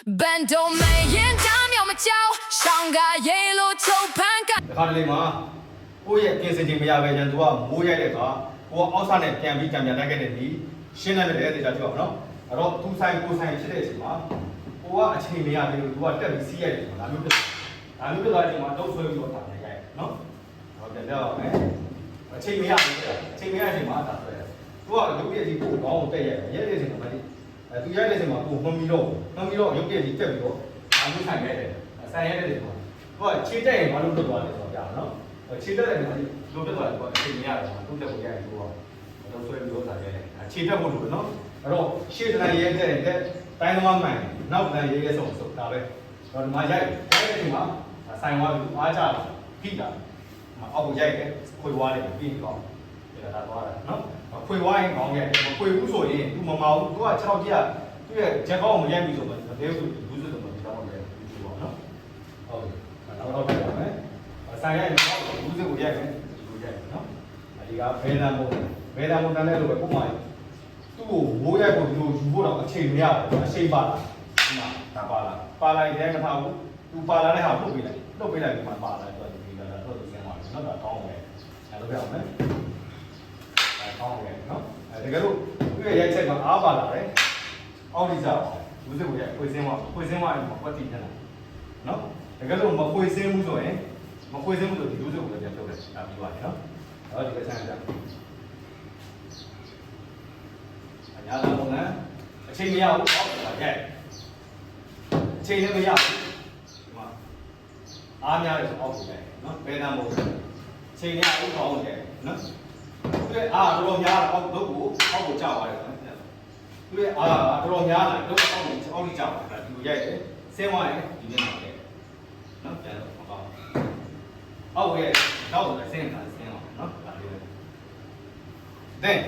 本都没人家苗么叫，上个一路走盘干。 ဒီခါတလေမှာကိုယ့်ရဲ့ပြင်ဆင်ခြင်းမရပဲရန်သူကမိုးရိုက်တဲ့အခါကိုကအောက်ဆနဲ့ပြန်ပြီးကြံပြန်လိုက်ခဲ့တဲ့ဒီရှင်းလိုက်တဲ့တေချာကြည့်ပါဦးနော်အဲ့တော့သူဆိုင်ကိုဆိုင်ဖြစ်တဲ့အချိန်မှာကိုကအချိန်မရသေးဘူးသူကတက်ပြီးစီးရတယ်ဒါမျိုးဖြစ်ဒါမျိုးဖြစ်သွားတဲ့အချိန်မှာတော့ဆွဲပြီးတော့တာနေရိုက်နော်ဟောပြန်ပြပါမယ်အချိန်မရဘူးအချိန်မရတဲ့အချိန်မှာဒါဆွဲတယ်သူကရုပ်ပြည့်ကြီးကိုကောင်းအောင်တက်ရိုက်ရဲတဲ့အချိန်မှာမသိသူရိုက်တဲ့အချိန်မှာကိုမမီတော့ရုပ်ပြည့်ကြီးတက်ပြီးတော့ဒါမျိုးဆိုင်ခဲ့တယ်ဆိုင်ရတဲ့ချိန်မှာသူကခြေတက်ရင်ဘာလို့လွတ်သွားလဲဆိုတော့ကြာနော်ခြေတက်တဲ့မှာလွတ်သွားတယ်ကွာအချိန်မရတယ်သူ့တက်ကိုရိုက်လို့တော့ဆွဲပြီးတော့တာခဲ့တယ်ခြေတက်ဖို့လို့နော်အဲ့တော့ရှေ့တန်းရဲတဲ့တိုင်းသမားမှန်နောက်တန်းရဲဆုံးဒါပဲတော့ဒီမှာရိုက်တဲ့ချိန်မှာဆိုင်သွားပြီးအားကြလာဖိတာအောက်ကိုရိုက်တယ်ခွေသွားတယ်ပြီးကောင်းဒါသွားတာနော်ခွေသွားရင်ကောင်းရဲ့မခွေဘူးဆိုရင် तू မမအောင် तू က6ကြည့်သူ့ရဲ့ချက်ကောင်းမရိုက်ပြီဆိုမှတကယ်လို့ဘူးဆိုတော့ဒီတော့လည်းဘူးပေါ့နော်ဟုတ်ပြီနောက်တော့ပြပါမယ်ဆိုင်ရိုက်တော့ဘူးစကိုရိုက်မယ်ဒီလိုရိုက်နော်ဒီကဘဲတန်ပုံတန်းလဲလို့ပဲပုံမှန်သူ့ကိုမိုးရိုက်ဖို့ဒီလိုယူဖို့တော့အချိန်မရဘူးအချိန်ပါလားဒီမှာဒါပါလိုက်တဲ့မထားဘူး तू ပါလာတဲ့ဟာထုတ်ပေးလိုက်ဒီမှာပါလာတော့ဒီကတော့သူစင်းသွားတယ်နော်ဒါကောင်းတယ်အဲ့လိုပြအောင်မယ်အဲ့ကောင်းတယ်နော်တကယ်လို့သူ့ရဲ့ရိုက်ချက်မှာအားပါလာတယ်အောက်ဒီစားဘူးစကိုရိုက်ခွေစင်းသွားရင်ပတ်တည်နေတာနော်တကယ်လို့မခွေစင်းဘူးဆိုရင်ဒီလူစကိုလည်းပြန်ထုတ်တယ်ဒါပြီးပါတယ်နော်အဲ့ဒီကဆန်းကြအညာလာပုံနဲ့အချိန်မရဘူးအောက်ပါရိုက်အချိန်လည်းမရဘူးဒီမှာအားများတယ်အောက်ကိုရိုက်နော်ဘယ်တမ်းမို့အချိန်ရအောင်ကောင်းတယ်နော်သူရဲ့အားတော်များတာအောက်ကိုကြောက်သွားတယ်နော်သူရဲ့အားတော်များလာတော့အောက်ကိုကြောက်သွားတယ်ဒီလိုရိုက်တယ်ဆင်းသွားရင်ဒီနေ့မှာလေနော်ပြန်တော့မကောင်းအောက်ရဲ့တော့ဆင်းသွားနော်ဒါလေးပဲ then